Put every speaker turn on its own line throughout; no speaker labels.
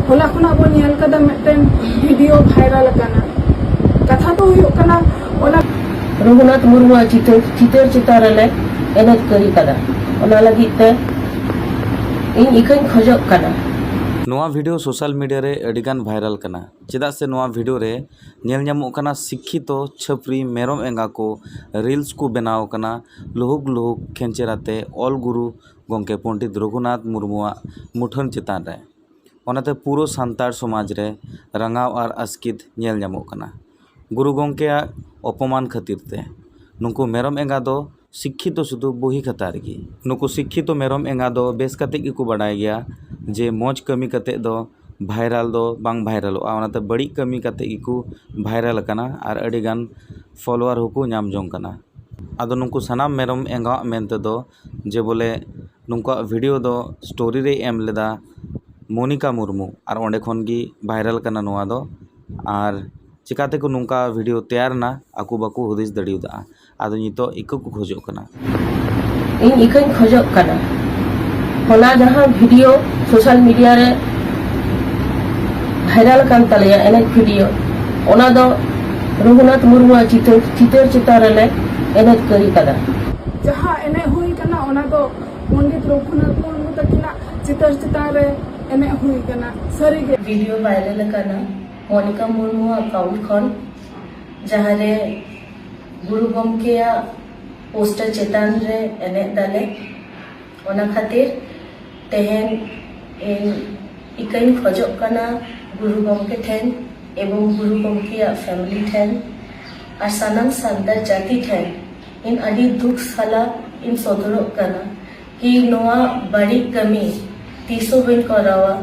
होला खुना बो नेल कदा मिटन वीडियो वायरल कना कथा तो हुयो कना ओला
रघुनाथ मुर्मू चितर चितार ले एनत करी कदा ओना लगी ते इन इकन खजक कना
नोआ वीडियो सोशल मीडिया रे अडिगान वायरल कना चेदा से नोआ वीडियो रे नेल ᱧᱟᱢᱚᱜ ᱠᱟᱱᱟ शिक्षितो छपरी मेरम एंगा को रील्स को बनाव कना लुहुक लुहुक खेंचेराते ऑल गुरु गंके पंडित रघुनाथ मुर्मुआ मुठन चेतान रे ओनाते पूरो सान्ताड़ समाज रे रंगाव और अस्कित नेल ᱧᱟᱢᱚᱜ कना गुरु गंकेया अपमान खातिर ते नुकु मेरम एंगा दो शिक्षित शुद्ध बोही खतार गी नुकु शिक्षित मेरम एंगा दो बेस कते की बड़ाय गया जे मौज कमी कते दो भाइरल दो बांग भाइरलोआ ओनाते बड़ी कमी कते की भाइरल कना और अडिगान फॉलोअर होको नाम जोंग कना आदो नुकु सनाम मेरम एंगा मेनते दो जे बोले नुका वीडियो दो स्टोरी रे एम लेदा मोनिका मुर्मू और ओंडे खन गी भाइरल कना नोआ दो और चिकाते को नुका वीडियो तैयार ना आकु बाकु हुदिस दड़ियुदा आदो नितो इको को खोजो कना
इन इकन खजक कना होला जहां वीडियो सोशल मीडिया रे वायरल कान तलिया एनत वीडियो ओना दो रघुनाथ मुर्मू चितर चितार ले एनत करी कदा
जहां एने हुई कना ओना दो पंडित रघुनाथ मुर्मू तकिना चितर चितार रे एने हुई कना सरी गे
वीडियो वायरल कना मोनिका मुर्मू अकाउंट खन जहां रे गुरु गंकेया पोस्टर चेतान रे एने दाले ओना खातिर तेहन इन इकन खजक कना गुरु गंके ठेन एवं गुरु गंकेया फैमिली ठेन और सानाम सान्ताड़ जाति ठेन इन अडी दुख साला इन सदरक कना कि नोआ बड़ी कमी तीसो बन करावा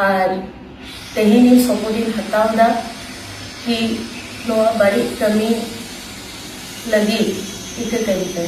और तेहन इन सपोर्टिन हतावदा कि नोआ बड़ी कमी लगी इके करीते